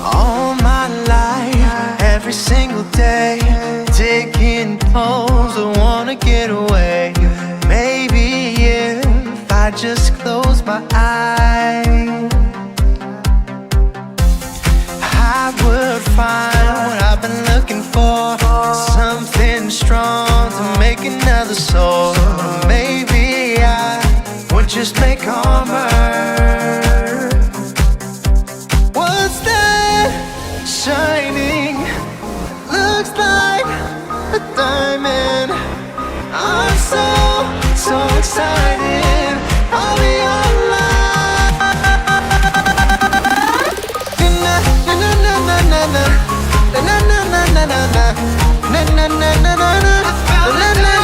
All my life, every single day, taking pulls, I wanna get away. Maybe if I just close my eyes, I would find what I've been looking for, something strong to make another soul. Maybe I would just make armor. What's that shining? Looks like a diamond. I'm so excited. I'll be alive. Na na na na na na na na na na na na na na na na na na na.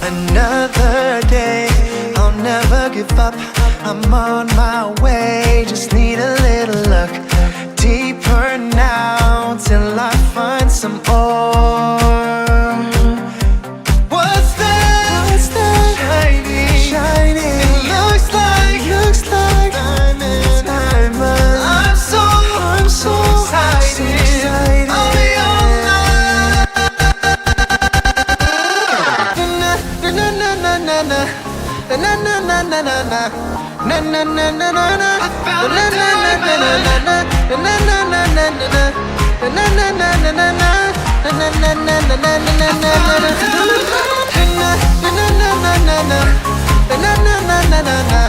Another day, I'll never give up. I'm on my way, just need a little luck. Deeper now, till I find some ore. What's that shining? It looks like diamond. I'm so excited. I'll be alive. Na na na na na na na na na na na na. Na na na na na na. I found a diamond. Na na na na na na. Na na na na na na. Na na na na na na na na na. Na na na na na na na. Na na na na na na na.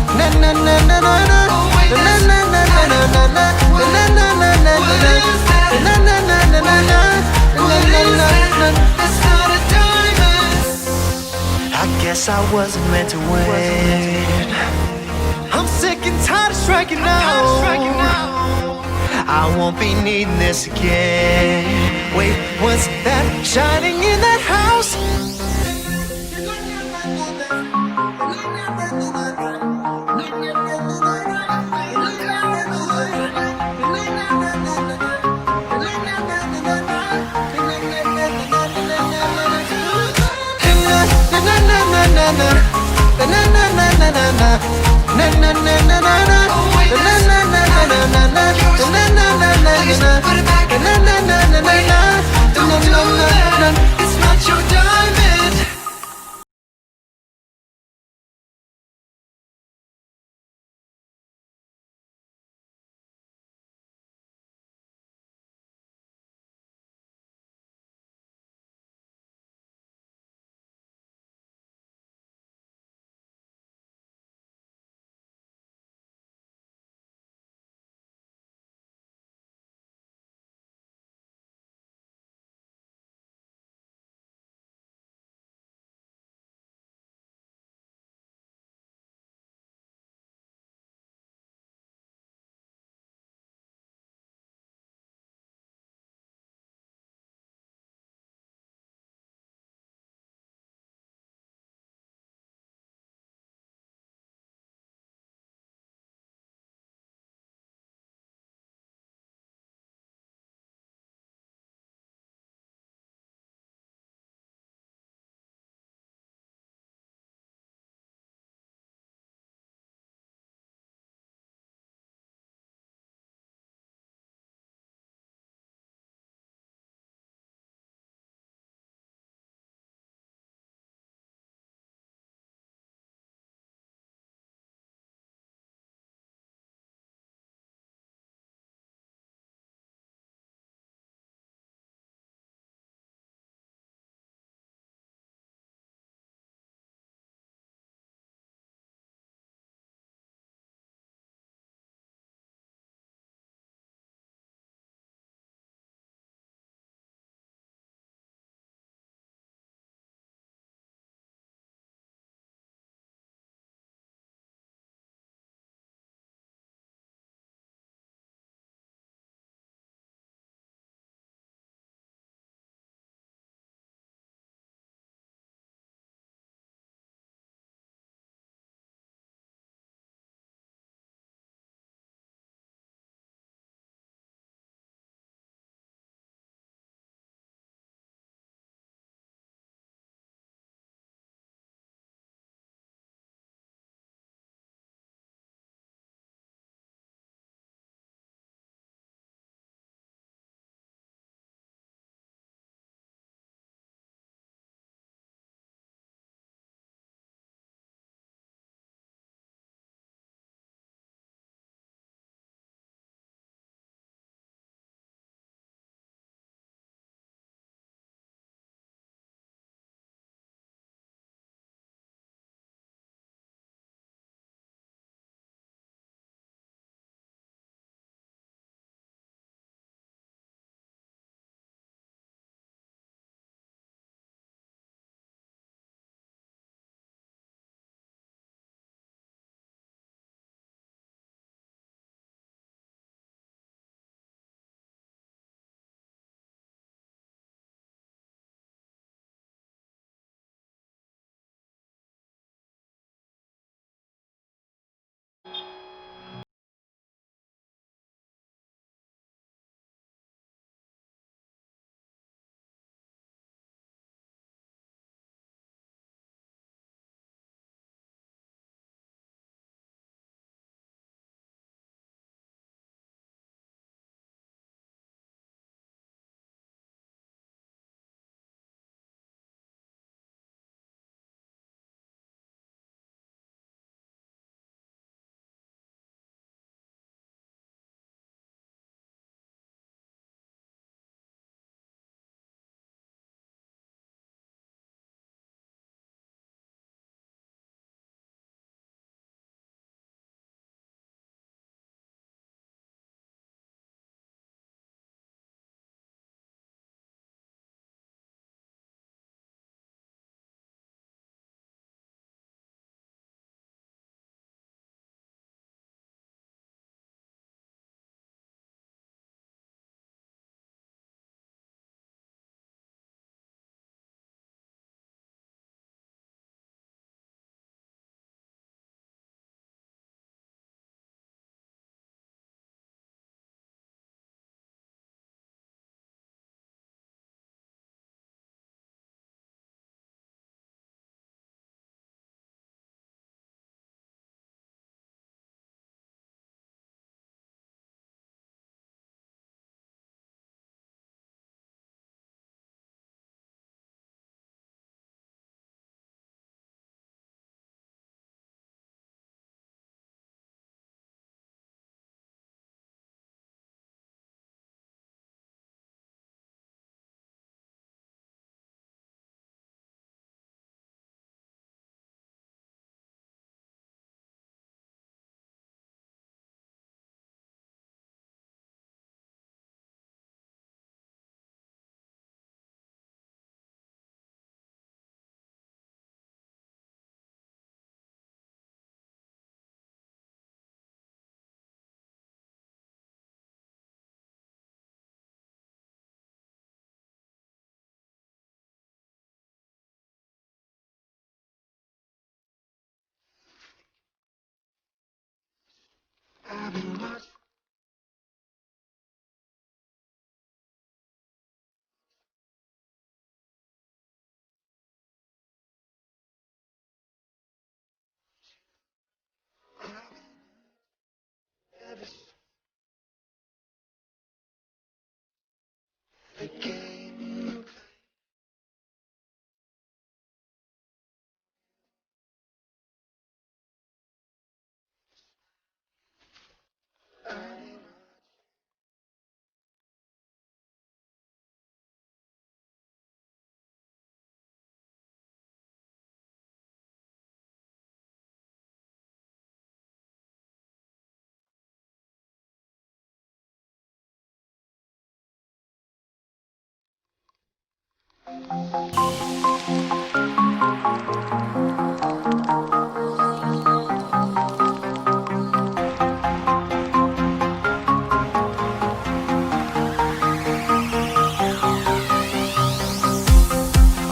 Na na na na na na. Na na na na na na na. Na na na na na na. Na na na na na na. It's not a diamond. I guess I wasn't meant to win. I'm sick and tired of striking out. I won't be needing this again. Wait, what's that shining in that house? It's not your diamond.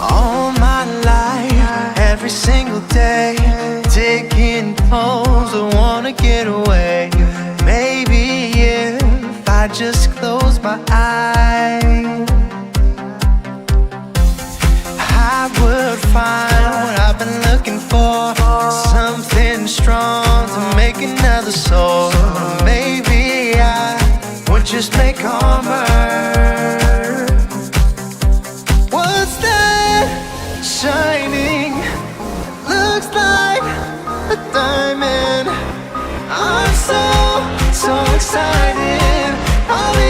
All my life, every single day, taking pulls, I wanna get away. Maybe if I just close my eyes, I would find what I've been looking for, something strong to make another soul. Maybe I would just make armor. What's that shining? Looks like a diamond. I'm so excited. I'll be